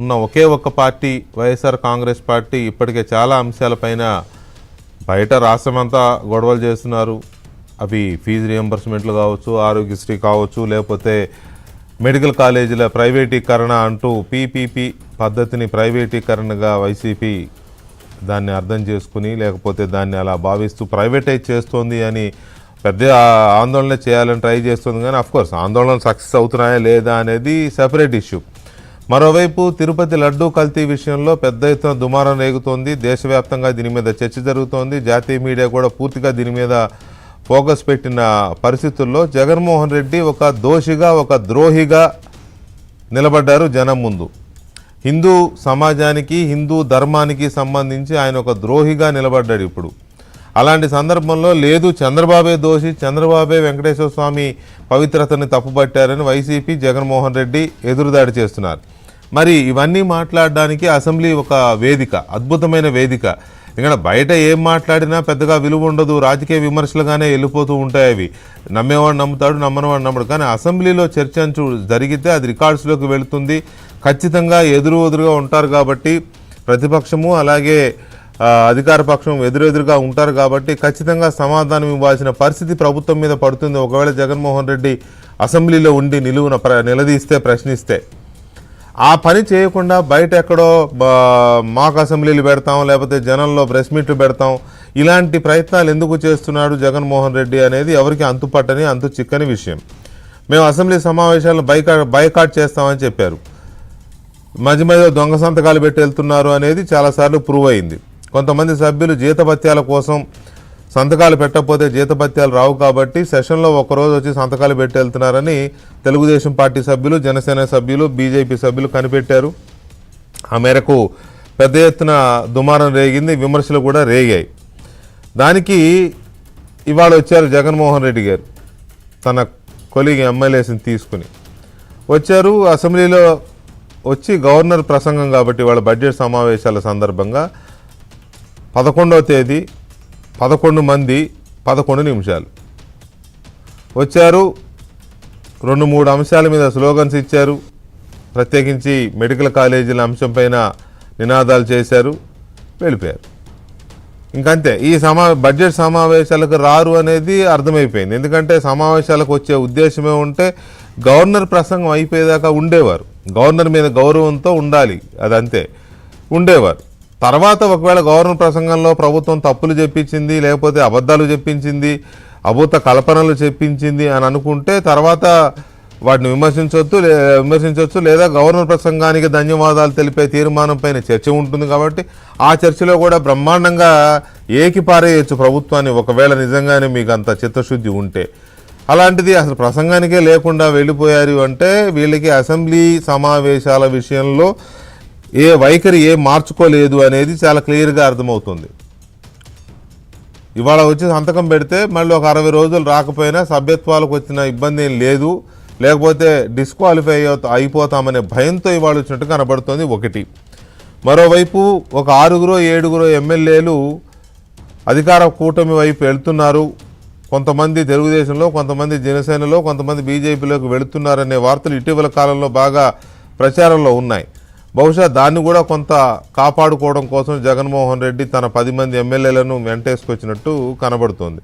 ఉన్న ఒకే ఒక్క party YSR Congress party ఇప్పటికే చాలా అంశాలపైన బయట రాష్ట్రమంతా గొడవలు చేస్తున్నారు. అవి ఫీజు రియంబర్స్మెంట్లు కావచ్చు, ఆరోగ్యశ్రీ కావచ్చు, లేకపోతే మెడికల్ కాలేజీల ప్రైవేటీకరణ అంటూ పీపీపీ పద్ధతిని ప్రైవేటీకరణగా వైసీపీ దాన్ని అర్థం చేసుకుని లేకపోతే దాన్ని అలా భావిస్తూ ప్రైవేటైజ్ చేస్తోంది అని పెద్ద ఆందోళన చేయాలని ట్రై చేస్తుంది. కానీ అఫ్కోర్స్ ఆందోళనలు సక్సెస్ అవుతున్నాయా లేదా అనేది సెపరేట్ ఇష్యూ. మరోవైపు తిరుపతి లడ్డూ కల్తీ విషయంలో పెద్ద ఎత్తున దుమారం రేగుతోంది. దేశవ్యాప్తంగా దీని మీద చర్చ జరుగుతోంది. జాతీయ మీడియా కూడా పూర్తిగా దీని మీద ఫోకస్ పెట్టిన పరిస్థితుల్లో జగన్మోహన్ రెడ్డి ఒక దోషిగా, ఒక ద్రోహిగా నిలబడ్డారు జనం ముందు. హిందూ సమాజానికి, హిందూ ధర్మానికి సంబంధించి ఆయన ఒక ద్రోహిగా నిలబడ్డాడు. ఇప్పుడు అలాంటి సందర్భంలో లేదు చంద్రబాబే దోషి, చంద్రబాబే వెంకటేశ్వర స్వామి పవిత్రతని తప్పుపట్టారని వైసీపీ, జగన్మోహన్ రెడ్డి ఎదురుదాడి చేస్తున్నారు. మరి ఇవన్నీ మాట్లాడడానికి అసెంబ్లీ ఒక వేదిక, అద్భుతమైన వేదిక. ఇక్కడ బయట ఏం మాట్లాడినా పెద్దగా విలువ ఉండదు, రాజకీయ విమర్శలుగానే వెళ్ళిపోతూ ఉంటాయి. అవి నమ్మేవాడు నమ్ముతాడు, నమ్మనివాడు నమ్మడు. కానీ అసెంబ్లీలో చర్చ జరిగితే అది రికార్డ్స్లోకి వెళుతుంది. ఖచ్చితంగా ఎదురుగా ఉంటారు కాబట్టి ప్రతిపక్షము అలాగే అధికార పక్షం ఎదురెదురుగా ఉంటారు కాబట్టి ఖచ్చితంగా సమాధానం ఇవ్వాల్సిన పరిస్థితి ప్రభుత్వం మీద పడుతుంది. ఒకవేళ జగన్మోహన్ రెడ్డి అసెంబ్లీలో ఉండి నిలదీస్తే, ప్రశ్నిస్తే. ఆ పని చేయకుండా బయట ఎక్కడో మాక్ అసెంబ్లీలు పెడతాం, లేకపోతే జనంలో ప్రెస్ మీట్లు పెడతాం, ఇలాంటి ప్రయత్నాలు ఎందుకు చేస్తున్నాడు జగన్మోహన్ రెడ్డి అనేది ఎవరికి అంతుపట్టని, అంతు చిక్కని విషయం. మేము అసెంబ్లీ సమావేశాలను బైకాట్ చేస్తామని చెప్పారు. మధ్య మధ్య దొంగ సంతకాలు పెట్టి వెళ్తున్నారు అనేది చాలాసార్లు ప్రూవ్ అయింది. కొంతమంది సభ్యులు జీతభత్యాల కోసం సంతకాలు పెట్టకపోతే జీతభత్యాలు రావు కాబట్టి సెషన్లో ఒకరోజు వచ్చి సంతకాలు పెట్టి వెళ్తున్నారని తెలుగుదేశం పార్టీ సభ్యులు, జనసేన సభ్యులు, బీజేపీ సభ్యులు కనిపెట్టారు. ఆ మేరకు పెద్ద ఎత్తున దుమారం రేగింది, విమర్శలు కూడా రేగాయి. దానికి ఇవాళ వచ్చారు జగన్మోహన్ రెడ్డి గారు తన కొలీగ్ ఎమ్మెల్యేస్ని తీసుకుని వచ్చారు. అసెంబ్లీలో వచ్చి గవర్నర్ ప్రసంగం కాబట్టి వాళ్ళ బడ్జెట్ సమావేశాల సందర్భంగా 11వ తేదీ 11 మంది 11 నిమిషాలు వచ్చారు. 2-3 అంశాల మీద స్లోగన్స్ ఇచ్చారు. ప్రత్యేకించి మెడికల్ కాలేజీల అంశంపైన నినాదాలు చేశారు, వెళ్ళిపోయారు. ఇంకంతే. ఈ బడ్జెట్ సమావేశాలకు రారు అనేది అర్థమైపోయింది. ఎందుకంటే సమావేశాలకు వచ్చే ఉద్దేశమే ఉంటే గవర్నర్ ప్రసంగం అయిపోయేదాకా ఉండేవారు. గవర్నర్ మీద గౌరవంతో ఉండాలి, అదంతే, ఉండేవారు. తర్వాత ఒకవేళ గవర్నర్ ప్రసంగంలో ప్రభుత్వం తప్పులు చెప్పించింది, లేకపోతే అబద్ధాలు చెప్పించింది, అభూత కల్పనలు చెప్పించింది అని అనుకుంటే తర్వాత వాటిని విమర్శించవచ్చు, లేదా గవర్నర్ ప్రసంగానికి ధన్యవాదాలు తెలిపే తీర్మానం పైన చర్చ ఉంటుంది. కాబట్టి ఆ చర్చలో కూడా బ్రహ్మాండంగా ఏకిపారేయచ్చు ప్రభుత్వాన్ని, ఒకవేళ నిజంగానే మీకు అంత చిత్తశుద్ధి ఉంటే. అలాంటిది అసలు ప్రసంగానికే లేకుండా వెళ్ళిపోయారు అంటే వీళ్ళకి అసెంబ్లీ సమావేశాల విషయంలో ఏ వైఖరి మార్చుకోలేదు అనేది చాలా క్లియర్గా అర్థమవుతుంది. ఇవాళ వచ్చి సంతకం పెడితే మళ్ళీ ఒక 60 రోజులు రాకపోయినా సభ్యత్వాలకు వచ్చిన ఇబ్బంది ఏం లేదు, లేకపోతే డిస్క్వాలిఫై అయిపోతామనే భయంతో ఇవాళ వచ్చినట్టు కనబడుతుంది ఒకటి. మరోవైపు ఒక 6-7 ఎమ్మెల్యేలు అధికార కూటమి వైపు వెళ్తున్నారు. కొంతమంది తెలుగుదేశంలో, కొంతమంది జనసేనలో, కొంతమంది బీజేపీలోకి వెళుతున్నారనే వార్తలు ఇటీవల కాలంలో బాగా ప్రచారంలో ఉన్నాయి. బహుశా దాన్ని కూడా కొంత కాపాడుకోవడం కోసం జగన్మోహన్ రెడ్డి తన 10 మంది ఎమ్మెల్యేలను వెంటేసుకొచ్చినట్టు కనబడుతోంది.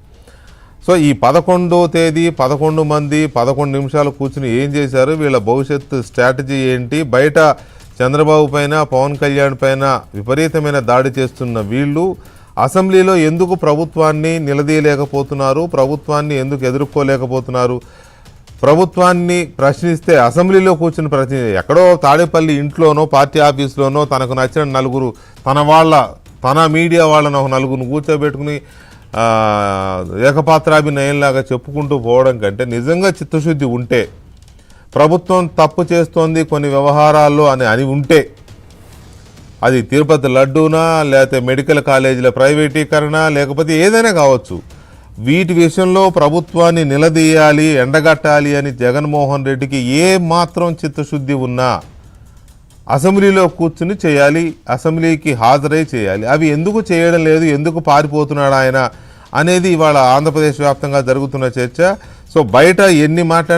సో ఈ 11వ తేదీ 11 మంది 11 నిమిషాలు కూర్చుని ఏం చేశారు, వీళ్ళ భవిష్యత్తు స్ట్రాటజీ ఏంటి, బయట చంద్రబాబు పైన, పవన్ కళ్యాణ్ పైన విపరీతమైన దాడి చేస్తున్న వీళ్ళు అసెంబ్లీలో ఎందుకు ప్రభుత్వాన్ని నిలదీయలేకపోతున్నారు, ప్రభుత్వాన్ని ఎందుకు ఎదుర్కోలేకపోతున్నారు, ప్రభుత్వాన్ని ప్రశ్నిస్తే అసెంబ్లీలో కూర్చుని ఎక్కడో తాడేపల్లి ఇంట్లోనో పార్టీ ఆఫీస్లోనో తనకు నచ్చిన నలుగురు తన మీడియా వాళ్ళను ఒక నలుగురిని కూర్చోబెట్టుకుని ఏకపాత్రాభినయంలాగా చెప్పుకుంటూ పోవడం కంటే నిజంగా చిత్తశుద్ధి ఉంటే, ప్రభుత్వం తప్పు చేస్తోంది కొన్ని వ్యవహారాల్లో అని ఉంటే, అది తిరుపతి లడ్డూనా, లేకపోతే మెడికల్ కాలేజీల ప్రైవేటీకరణ, లేకపోతే ఏదైనా కావచ్చు, వీటి విషయంలో ప్రభుత్వాన్ని నిలదీయాలి, ఎండగట్టాలి అని జగన్మోహన్ రెడ్డికి ఏ మాత్రం చిత్తశుద్ధి ఉన్నా అసెంబ్లీలో కూర్చుని చేయాలి, అసెంబ్లీకి హాజరై చేయాలి. అవి ఎందుకు చేయడం లేదు, ఎందుకు పారిపోతున్నాడు ఆయన అనేది ఇవాళ ఆంధ్రప్రదేశ్ వ్యాప్తంగా జరుగుతున్న చర్చ. సో బయట ఎన్ని